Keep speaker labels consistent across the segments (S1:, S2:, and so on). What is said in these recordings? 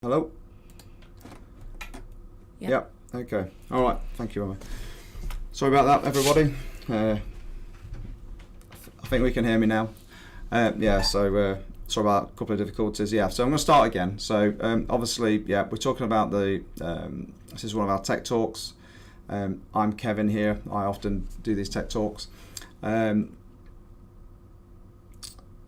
S1: Hello?
S2: Yeah.
S1: Yep. Okay. All right. Thank you, Emma. Sorry about that, everybody. I think we can hear me now. Sorry about a couple of difficulties. Yeah, so I'm going to start again. So obviously, yeah, we're talking about this is one of our tech talks. I'm Kevin here. I often do these tech talks.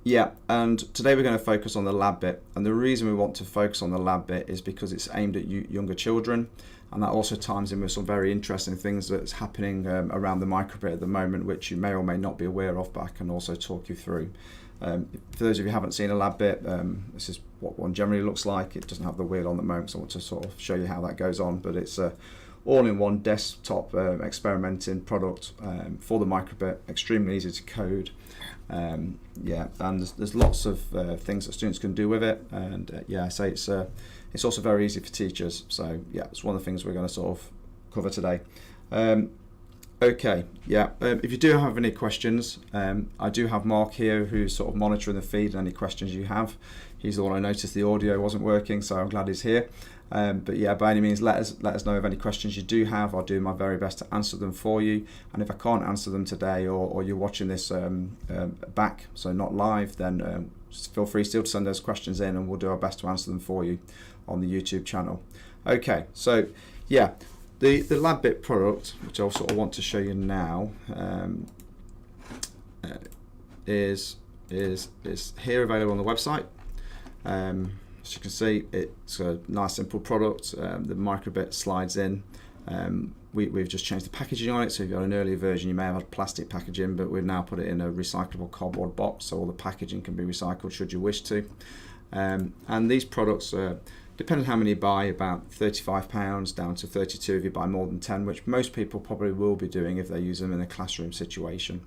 S1: Yeah, and today we're going to focus on the lab bit, and the reason we want to focus on the lab bit is because it's aimed at younger children, and that also ties in with some very interesting things that's happening around the microbit at the moment, which you may or may not be aware of, but I can also talk you through. For those of you who haven't seen a lab bit, this is what one generally looks like. It doesn't have the wheel on the moment, so I want to sort of show you how that goes on, but it's a all-in-one desktop experimenting product for the microbit, extremely easy to code. And there's lots of things that students can do with it, and it's also very easy for teachers. So yeah, it's one of the things we're going to sort of cover today. If you do have any questions, I do have Mark here who's sort of monitoring the feed and any questions you have. He's the one I noticed the audio wasn't working, so I'm glad he's here. But yeah, by any means, let us know of any questions you do have. I'll do my very best to answer them for you. And if I can't answer them today, or you're watching this back, so not live, then feel free still to send those questions in, and we'll do our best to answer them for you on the YouTube channel. Okay, so yeah, the LabBit product, which I sort of want to show you now, is here available on the website. As you can see, it's a nice simple product. The microbit slides in. We've just changed the packaging on it, so if you've got an earlier version you may have had plastic packaging, but we've now put it in a recyclable cardboard box, so all the packaging can be recycled should you wish to. And these products, depending on how many you buy, about £35 down to 32 if you buy more than 10, which most people probably will be doing if they use them in a classroom situation.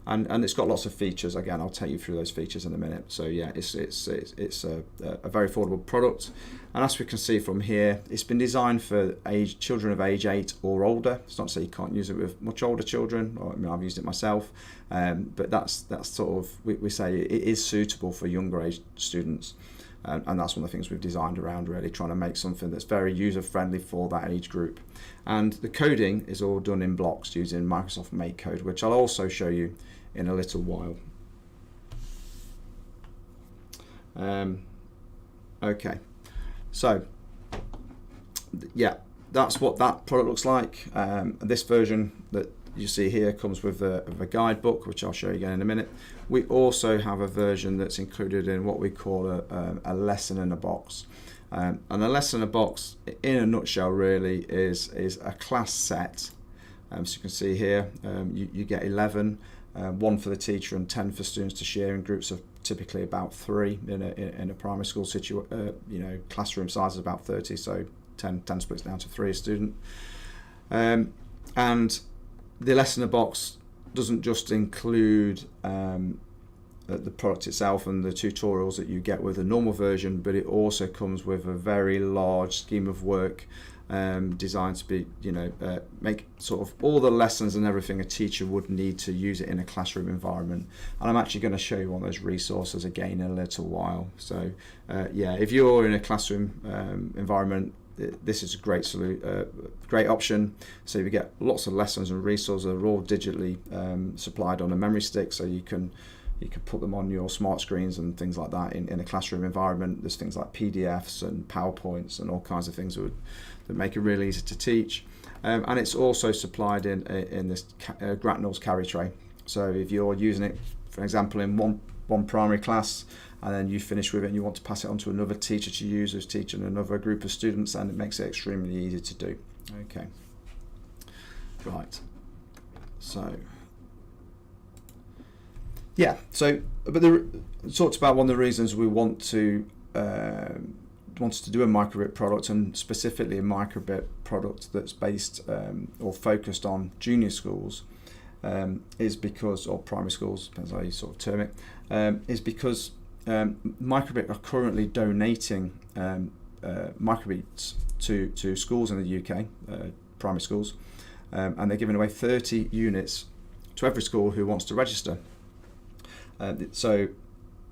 S1: And it's got lots of features. Again, I'll take you through those features in a minute. So yeah, it's a very affordable product, and as we can see from here, it's been designed for children of age 8 or older. It's not to say you can't use it with much older children. I mean, I've used it myself, but that's sort of we say it is suitable for younger age students, and that's one of the things we've designed around, really trying to make something that's very user friendly for that age group. And the coding is all done in blocks using Microsoft MakeCode, which I'll also show you in a little while. Okay, so yeah, that's what that product looks like. This version that you see here comes with a guidebook, which I'll show you again in a minute. We also have a version that's included in what we call a lesson in a box. And a lesson in a box, in a nutshell, really is a class set. So you can see here, you get 11, 1 for the teacher and 10 for students to share in groups of typically about 3 in a primary school classroom size is about 30, so 10 splits down to 3 a student. And the lesson in a box doesn't just include the product itself and the tutorials that you get with a normal version, but it also comes with a very large scheme of work designed to be, make sort of all the lessons and everything a teacher would need to use it in a classroom environment. And I'm actually going to show you one of those resources again in a little while. So if you're in a classroom environment, this is a great option. So you get lots of lessons and resources that are all digitally supplied on a memory stick, so you can put them on your smart screens and things like that in a classroom environment. There's things like PDFs and PowerPoints and all kinds of things that make it really easy to teach. And it's also supplied in this Grapnels carry tray. So if you're using it, for example, in one primary class, and then you finish with it and you want to pass it on to another teacher to use who's teaching another group of students, and it makes it extremely easy to do. Okay, right, so yeah, but talked about one of the reasons we wanted to do a microbit product, and specifically a microbit product that's based or focused on junior schools, is because, or primary schools, depends how you sort of term it, is because microbit are currently donating microbits to schools in the UK, primary schools, and they're giving away 30 units to every school who wants to register. So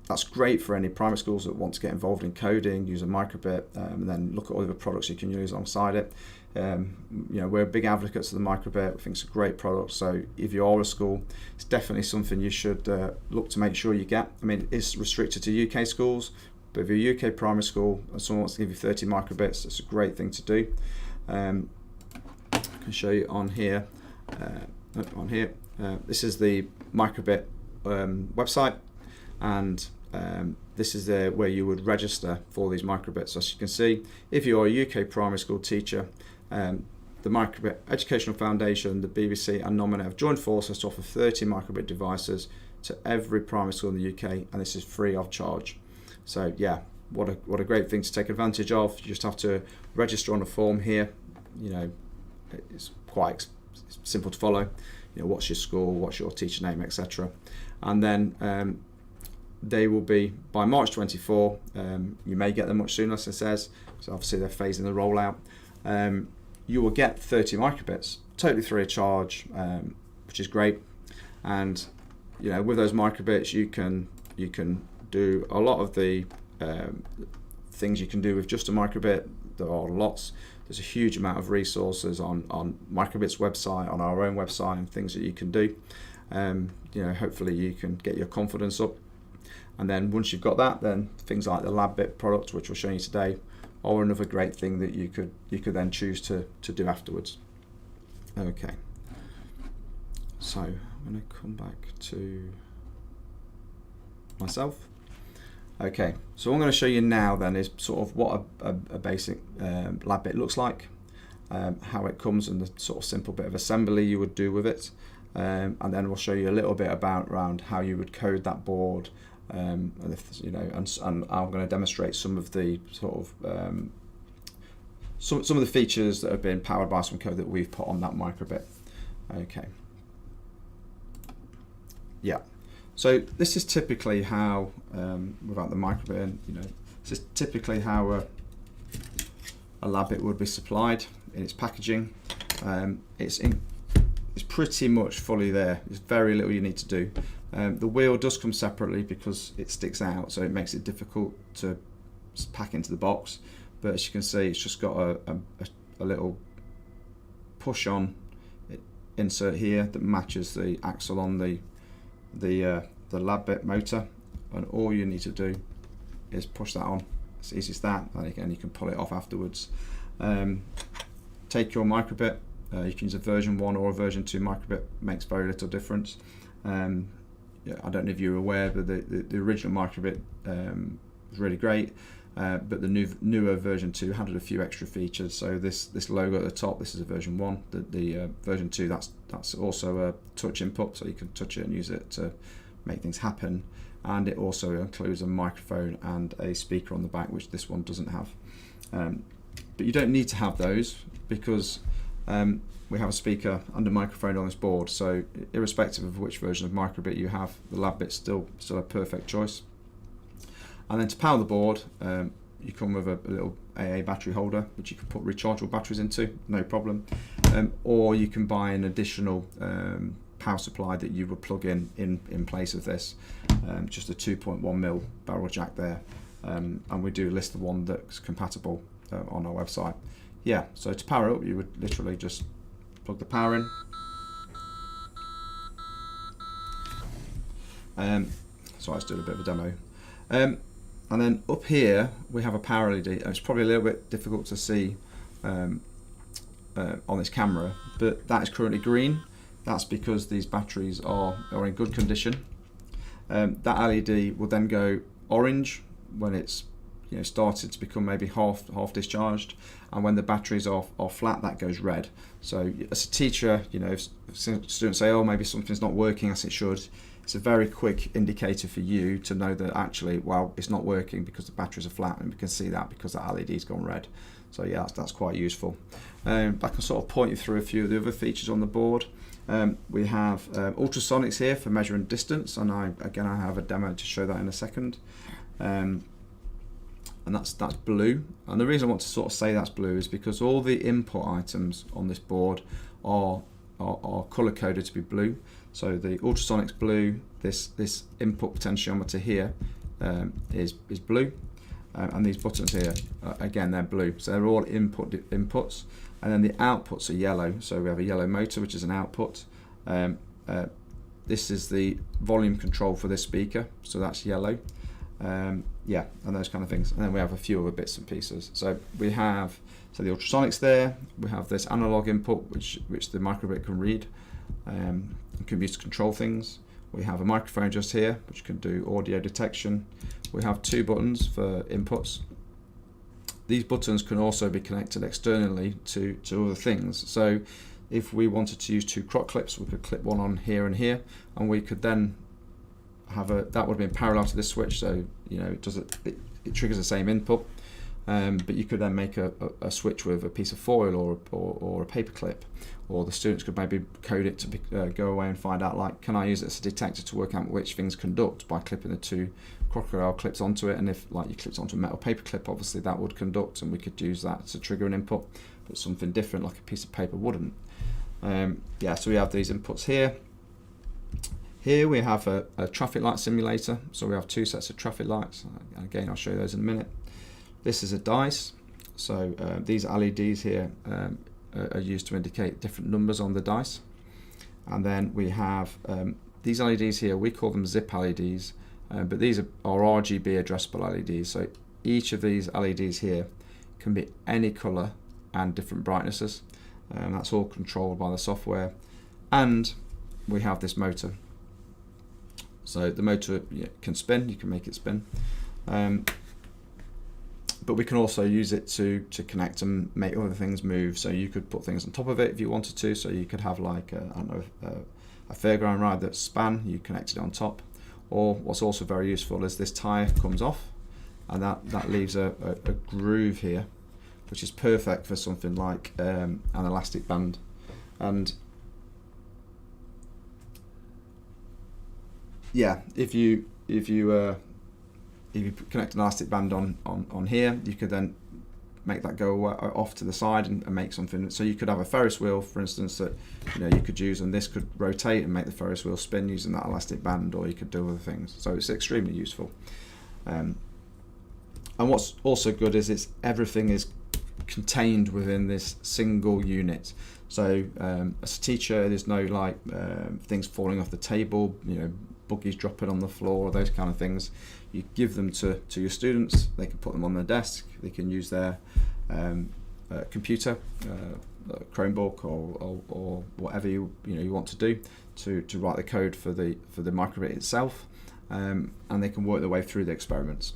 S1: that's great for any primary schools that want to get involved in coding, use a microbit, and then look at all the other products you can use alongside it. We're big advocates of the microbit. We think it's a great product. So if you are a school, it's definitely something you should look to make sure you get. I mean, it's restricted to UK schools, but if you're a UK primary school and someone wants to give you 30 microbits, it's a great thing to do. I can show you on here. This is the microbit website, and this is where you would register for these microbits. So as you can see, if you're a UK primary school teacher, the Microbit Educational Foundation, the BBC and Nominate have joined forces to offer 30 microbit devices to every primary school in the UK, and this is free of charge. So yeah, what a great thing to take advantage of. You just have to register on a form here. It's quite simple to follow. What's your school, what's your teacher name, etc. And then they will be by March 24. You may get them much sooner, as it says, so obviously they're phasing the rollout. You will get 30 microbits totally free of charge, which is great. And with those microbits, you can do a lot of the things you can do with just a microbit. There are lots. There's a huge amount of resources on Microbit's website, on our own website, and things that you can do. Hopefully you can get your confidence up. And then once you've got that, then things like the LabBit product, which we'll show you today, are another great thing that you could then choose to do afterwards. Okay. So I'm going to come back to myself. Okay, so what I'm going to show you now then is sort of what a basic LabBit looks like, how it comes, and the sort of simple bit of assembly you would do with it, and then we'll show you a little bit around how you would code that board, and I'm going to demonstrate some of the sort of some of the features that have been powered by some code that we've put on that microbit. Okay. Yeah. So this is typically how, without the microbit, this is typically how a LabBit would be supplied in its packaging. It's pretty much fully there. There's very little you need to do. The wheel does come separately because it sticks out, so it makes it difficult to pack into the box. But as you can see, it's just got a little push-on insert here that matches the axle on the LabBit motor, and all you need to do is push that on. It's easy as that, and again you can pull it off afterwards. Take your microbit, you can use a version 1 or a version 2 microbit, makes very little difference. I don't know if you're aware, but the original microbit was really great, but the newer version 2 added a few extra features. So this logo at the top, this is a version 1. The version 2, that's also a touch input, so you can touch it and use it to make things happen. And it also includes a microphone and a speaker on the back, which this one doesn't have. But you don't need to have those because we have a speaker and a microphone on this board. So irrespective of which version of microbit you have, the LabBit's still a perfect choice. And then to power the board, you come with a little AA battery holder, which you can put rechargeable batteries into, no problem. Or you can buy an additional power supply that you would plug in place of this, just a 2.1mm barrel jack there. And we do list the one that's compatible on our website. Yeah, so to power up, you would literally just plug the power in. So I just did a bit of a demo. And then up here we have a power LED. It's probably a little bit difficult to see on this camera, but that is currently green. That's because these batteries are in good condition. That LED will then go orange when it's started to become maybe half discharged, and when the batteries are flat, that goes red. So as a teacher, if students say, oh, maybe something's not working as it should, it's a very quick indicator for you to know that actually, well, it's not working because the batteries are flat, and we can see that because that LED's gone red. So yeah, that's quite useful. I can sort of point you through a few of the other features on the board. We have ultrasonics here for measuring distance, and I have a demo to show that in a second. And that's blue. And the reason I want to sort of say that's blue is because all the input items on this board are color coded to be blue. So the ultrasonics blue, this input potentiometer here is blue, and these buttons here, again, they're blue. So they're all inputs, and then the outputs are yellow. So we have a yellow motor, which is an output. This is the volume control for this speaker, so that's yellow. Yeah, and those kind of things. And then we have a few other bits and pieces. So we have the ultrasonics there. We have this analog input, which the microbit can read and can use to control things. We have a microphone just here, which can do audio detection. We have 2 buttons for inputs. These buttons can also be connected externally to other things. So if we wanted to use 2 croc clips, we could clip one on here and here, and we could then have that would have been parallel to this switch, so you know it triggers the same input, but you could then make a switch with a piece of foil or a paper clip, or the students could maybe code it to go away and find out, like, can I use it as a detector to work out which things conduct by clipping the 2 crocodile clips onto it, and if like you clipped onto a metal paper clip, obviously that would conduct, and we could use that to trigger an input, but something different like a piece of paper wouldn't. Yeah, so we have these inputs here. Here we have a traffic light simulator, so we have 2 sets of traffic lights. Again, I'll show you those in a minute. This is a dice, so these LEDs here are used to indicate different numbers on the dice. And then we have these LEDs here, we call them zip LEDs, but these are RGB addressable LEDs. So each of these LEDs here can be any colour and different brightnesses. That's all controlled by the software. And we have this motor. So the motor can spin, you can make it spin. But we can also use it to connect and make other things move. So you could put things on top of it if you wanted to. So you could have like a fairground ride that's span, you connect it on top. Or what's also very useful is this tyre comes off, and that leaves a groove here, which is perfect for something like an elastic band. And yeah, if you connect an elastic band on here, you could then make that go off to the side and make something. So you could have a Ferris wheel, for instance, that you could use, and this could rotate and make the Ferris wheel spin using that elastic band, or you could do other things. So it's extremely useful. And what's also good is everything is contained within this single unit. So as a teacher, there's no like things falling off the table, buggies dropping on the floor, those kind of things. You give them to your students, they can put them on their desk, they can use their computer, Chromebook or whatever you want to do to write the code for the microbit itself, and they can work their way through the experiments.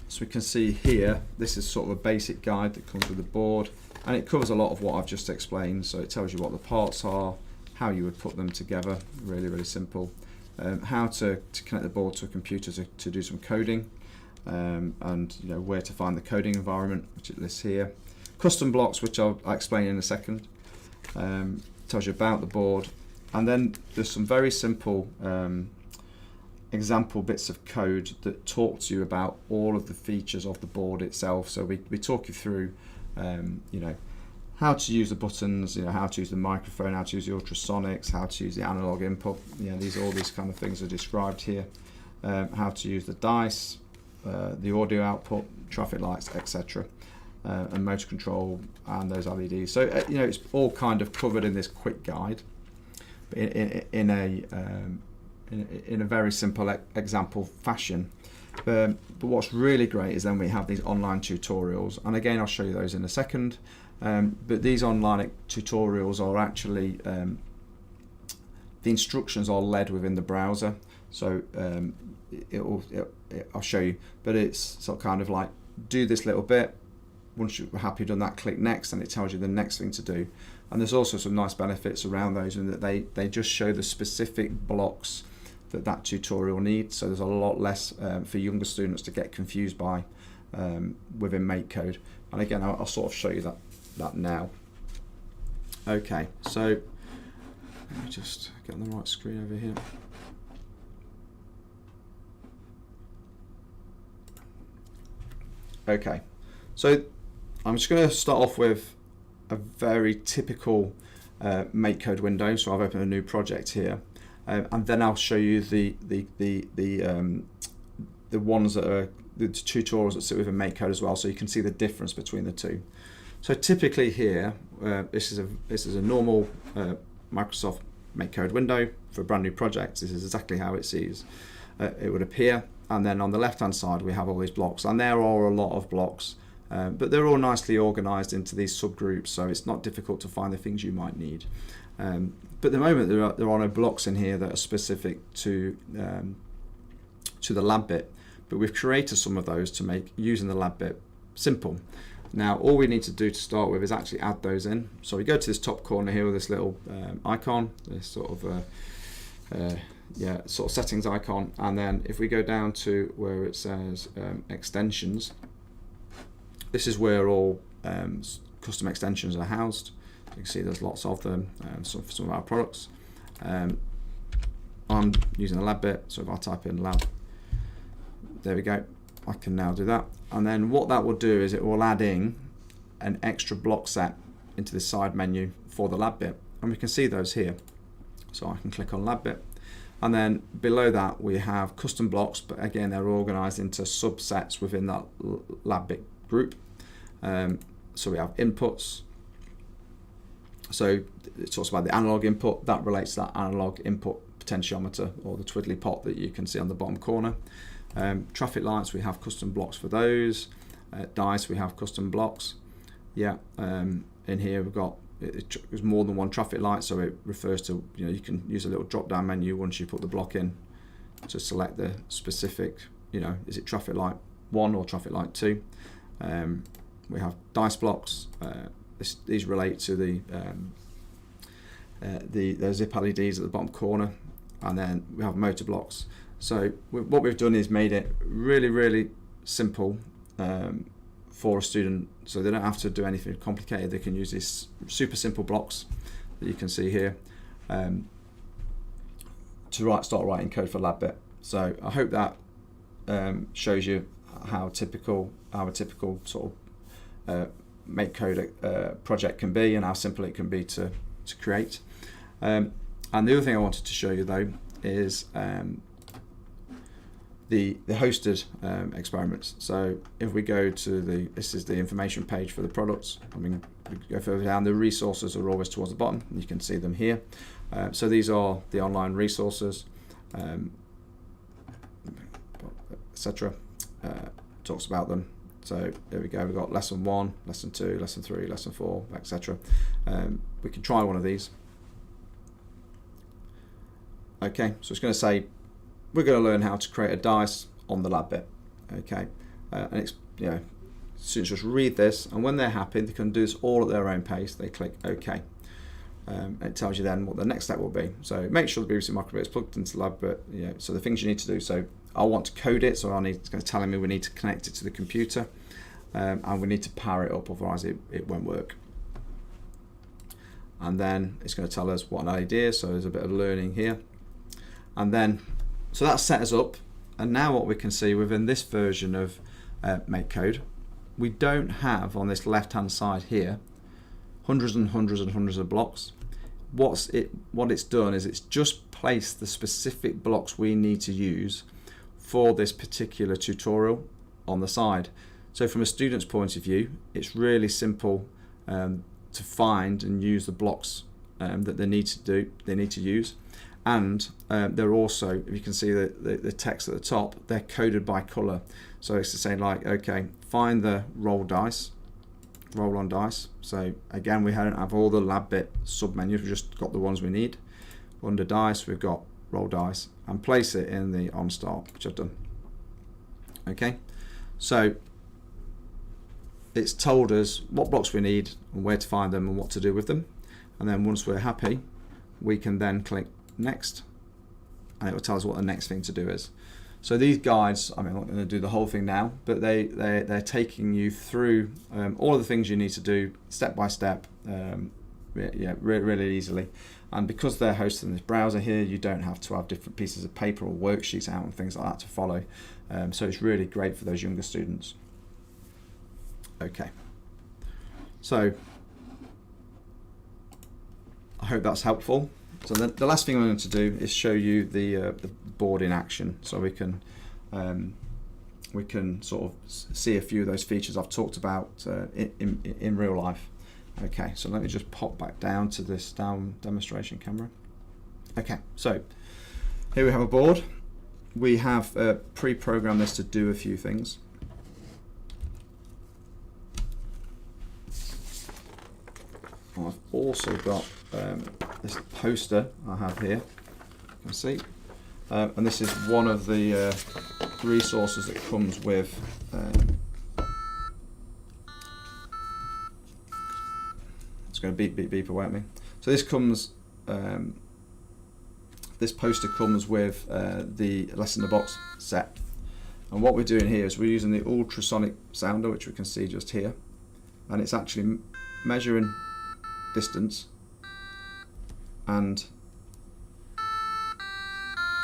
S1: So we can see here, this is sort of a basic guide that comes with the board, and it covers a lot of what I've just explained. So it tells you what the parts are, how you would put them together, really simple, how to connect the board to a computer to do some coding, and where to find the coding environment, which it lists here. Custom blocks, which I'll explain in a second, tells you about the board, and then there's some very simple example bits of code that talk to you about all of the features of the board itself. So we talk you through how to use the buttons, how to use the microphone, how to use the ultrasonics, how to use the analog input. All these kind of things are described here. How to use the dice, the audio output, traffic lights, etc., and motor control and those LEDs. So it's all kind of covered in this quick guide, but in a very simple example fashion. But what's really great is then we have these online tutorials, and again I'll show you those in a second. But these online tutorials are actually, the instructions are led within the browser, so I'll show you, but it's sort of kind of like, do this little bit, once you're happy done that, click next, and it tells you the next thing to do. And there's also some nice benefits around those, in that they just show the specific blocks that tutorial needs, so there's a lot less for younger students to get confused by within MakeCode. And again, I'll sort of show you that now. Okay, so let me just get on the right screen over here. Okay, so I'm just going to start off with a very typical MakeCode window. So I've opened a new project here, and then I'll show you the the ones that are the tutorials that sit within MakeCode as well, so you can see the difference between the two. So typically here, this is a normal Microsoft MakeCode window for a brand new project. This is exactly how it would appear. And then on the left-hand side, we have all these blocks, and there are a lot of blocks, but they're all nicely organized into these subgroups, so it's not difficult to find the things you might need. But at the moment, there are no blocks in here that are specific to the lab bit, but we've created some of those to make using the lab bit simple. Now, all we need to do to start with is actually add those in. So we go to this top corner here with this little icon, this sort of settings icon, and then if we go down to where it says extensions, this is where all custom extensions are housed. You can see there's lots of them for some of our products. I'm using the lab bit, so if I type in lab, there we go, I can now do that. And then what that will do is it will add in an extra block set into the side menu for the lab bit, and we can see those here. So I can click on lab bit, and then below that we have custom blocks, but again they're organized into subsets within that lab bit group. So we have inputs. So it talks about the analog input, that relates to that analog input potentiometer, or the twiddly pot that you can see on the bottom corner. Traffic lights, we have custom blocks for those. Dice, we have custom blocks. In here we've got, there's more than one traffic light, so it refers to, you can use a little drop down menu once you put the block in to select the specific, is it traffic light 1 or traffic light 2. We have dice blocks. These relate to the zip LEDs at the bottom corner, and then we have motor blocks. So what we've done is made it really, really simple for a student, so they don't have to do anything complicated. They can use these super simple blocks that you can see here to start writing code for lab bit. So I hope that shows you how a typical sort of MakeCode project can be, and how simple it can be to create. And the other thing I wanted to show you though is the hosted experiments. So if we go to this is the information page for the products. We go further down, the resources are always towards the bottom. You can see them here. So these are the online resources, etc. Talks about them. So there we go, we've got lesson 1, lesson 2, lesson 3, lesson 4, etc. We can try one of these. Okay, so it's going to say we're going to learn how to create a dice on the lab bit. Okay, and it's, students just read this, and when they're happy, they can do this all at their own pace. They click OK. It tells you then what the next step will be. So make sure the BBC microbit is plugged into the lab bit. So the things you need to do. So I want to code it, so it's going to tell me we need to connect it to the computer, and we need to power it up, otherwise it won't work. And then it's going to tell us what an LED is, so there's a bit of learning here. And then, so that's set us up, and now what we can see within this version of MakeCode, we don't have on this left hand side here hundreds and hundreds and hundreds of blocks. What it's done is it's just placed the specific blocks we need to use for this particular tutorial on the side. So from a student's point of view, it's really simple to find and use the blocks that they need to use. And they're also, if you can see the text at the top, they're coded by color. So it's to say, like, okay, find the roll on dice. So again, we don't have all the lab bit sub menus, we've just got the ones we need. Under dice, we've got roll dice, and place it in the on start, which I've done. Okay, so it's told us what blocks we need and where to find them and what to do with them. And then once we're happy, we can then click next, and it will tell us what the next thing to do is. So these guides, I'm not going to do the whole thing now, but they're taking you through all of the things you need to do step by step, really easily. And because they're hosted in this browser here, you don't have to have different pieces of paper or worksheets out and things like that to follow. So it's really great for those younger students. Okay, so I hope that's helpful. So the last thing I'm going to do is show you the board in action, so we can we can sort of see a few of those features I've talked about in real life. Okay, so let me just pop back down to this demonstration camera. Okay, so here we have a board. We have pre-programmed this to do a few things. I've also got this poster I have here, you can see, and this is one of the resources that comes with it's going to beep away at me. So this comes, this poster comes with the Less in the Box set, and what we're doing here is we're using the ultrasonic sounder, which we can see just here, and it's actually measuring distance and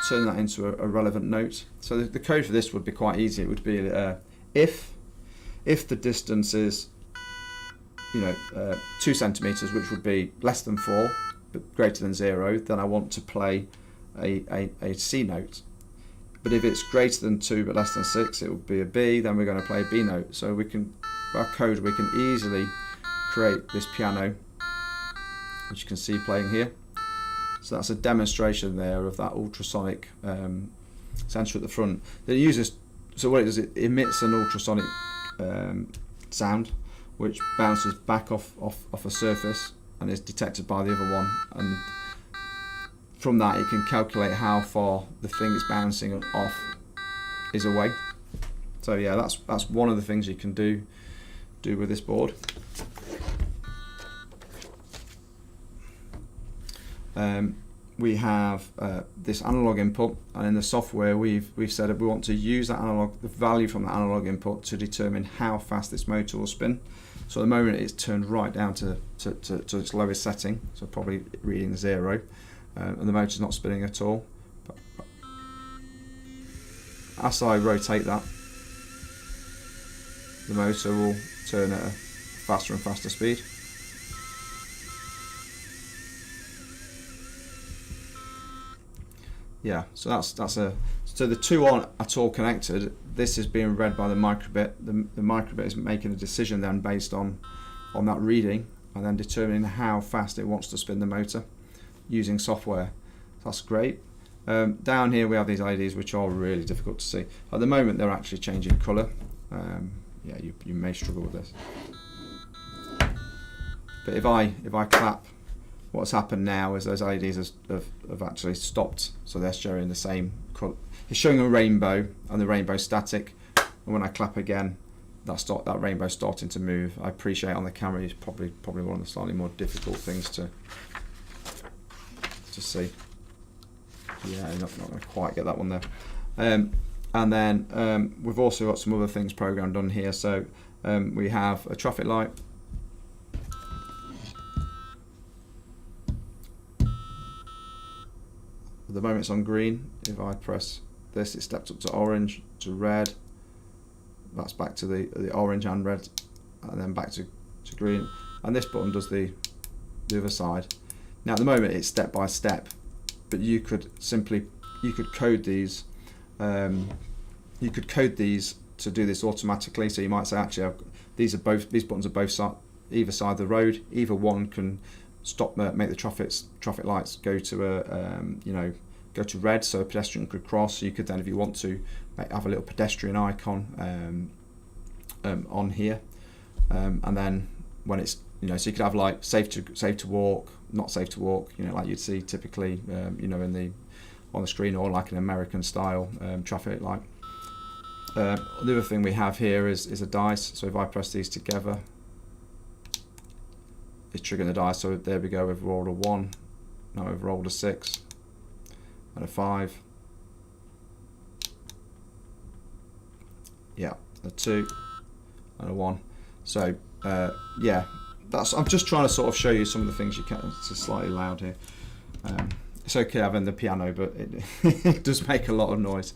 S1: turn that into a relevant note. So the code for this would be quite easy. It would be if the distance is 2 centimeters, which would be less than 4 but greater than 0, then I want to play a C note. But if it's greater than 2 but less than 6, it would be a B. Then we're going to play a B note. So we can, our code, we can easily create this piano, which you can see playing here. So that's a demonstration there of that ultrasonic sensor at the front. It uses, so what it does, it emits an ultrasonic sound, which bounces back off a surface and is detected by the other one, and from that it can calculate how far the thing it's bouncing off is away. So yeah, that's one of the things you can do with this board. We have this analog input, and in the software we've said that we want to use that analog, the value from the analog input, to determine how fast this motor will spin. So at the moment it's turned right down to its lowest setting, so probably reading 0, and the motor's not spinning at all. But as I rotate that, the motor will turn at a faster and faster speed. Yeah, so so the two aren't at all connected. This is being read by the microbit. The microbit is making a decision then based on that reading, and then determining how fast it wants to spin the motor using software. That's great. Down here we have these LEDs, which are really difficult to see. At the moment they're actually changing colour. Yeah, you may struggle with this. But if I clap, what's happened now is those LEDs have actually stopped, so they're showing the same colour. It's showing a rainbow, and the rainbow's static, and when I clap again, that rainbow's starting to move. I appreciate on the camera it's probably one of the slightly more difficult things to see. Yeah, you're not going to quite get that one there. And then we've also got some other things programmed on here. So we have a traffic light. At the moment it's on green. If I press this, it steps up to orange, to red. That's back to the orange and red, and then back to green. And this button does the other side. Now at the moment it's step by step, but you could code these. You could code these to do this automatically. So you might say, actually, these buttons are both either side of the road. Either one can stop, make the traffic lights go to go to red, so a pedestrian could cross. So you could then, if you want to, have a little pedestrian icon on here, and then when it's so you could have like safe to walk, not safe to walk, like you'd see typically, on the screen, or like an American style traffic light. The other thing we have here is a dice. So if I press these together, it's triggering the dice. So there we go. We've rolled a 1. Now we've rolled a 6 and a 5. Yeah, a 2 and a 1. So yeah, I'm just trying to sort of show you some of the things you can. It's slightly loud here. It's okay having the piano, but it does make a lot of noise.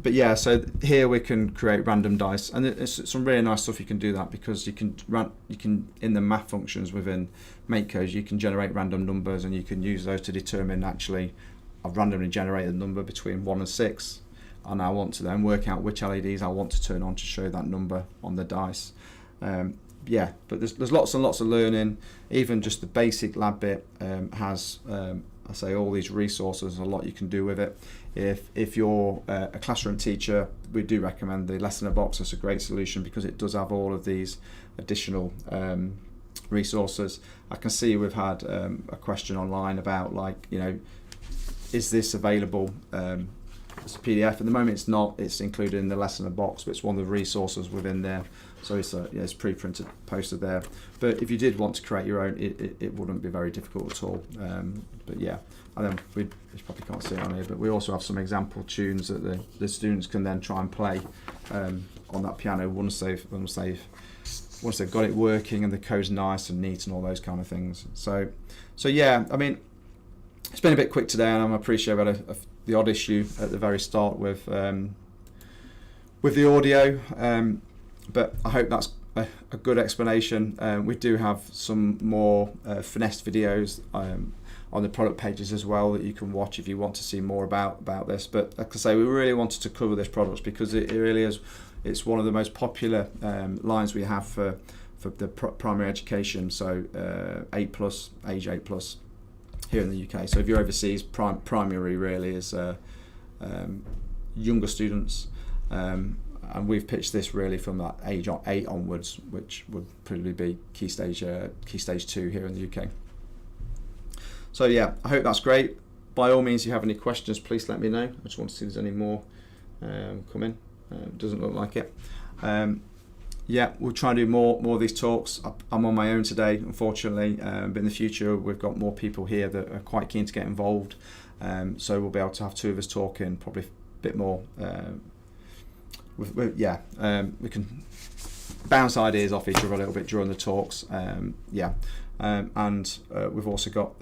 S1: But yeah, so here we can create random dice, and it's some really nice stuff. You can do that because you can in the math functions within MakeCode, you can generate random numbers, and you can use those to determine, actually, I've randomly generated a number between 1 and 6. and I want to then work out which LEDs I want to turn on to show that number on the dice. Yeah, but there's lots and lots of learning. Even just the basic lab bit has, I say, all these resources, a lot you can do with it. If you're a classroom teacher, we do recommend the Lesson in a Box. It's a great solution because it does have all of these additional resources. I can see we've had a question online about, like, you know, is this available as a PDF? At the moment it's not. It's included in the Lesson in a Box, but it's one of the resources within there. So it's pre-printed, posted there. But if you did want to create your own, it wouldn't be very difficult at all. But yeah, and then you probably can't see it on here, but we also have some example tunes that the students can then try and play on that piano once they've got it working and the code's nice and neat and all those kind of things. So yeah, I mean, it's been a bit quick today, and I appreciate about the odd issue at the very start with the audio. But I hope that's a good explanation. We do have some more finessed videos on the product pages as well that you can watch if you want to see more about this. But like I say, we really wanted to cover this product because it really is. It's one of the most popular lines we have for the primary education. So 8+, age 8+ here in the UK. So if you're overseas, primary really is younger students. And we've pitched this really from that age 8 onwards, which would probably be key stage 2 here in the UK. So yeah, I hope that's great. By all means, if you have any questions, please let me know. I just want to see if there's any more come in. Doesn't look like it. Yeah, we'll try and do more of these talks. I'm on my own today, unfortunately, but in the future we've got more people here that are quite keen to get involved. So we'll be able to have 2 of us talking, probably a bit more. We can bounce ideas off each other a little bit during the talks. And we've also got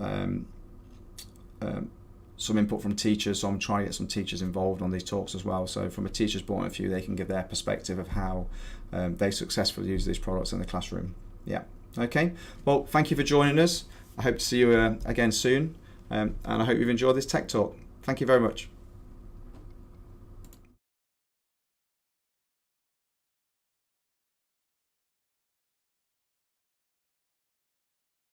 S1: some input from teachers, so I'm trying to get some teachers involved on these talks as well. So from a teacher's point of view, they can give their perspective of how they successfully use these products in the classroom. Yeah. Okay. Well, thank you for joining us. I hope to see you again soon, and I hope you've enjoyed this tech talk. Thank you very much.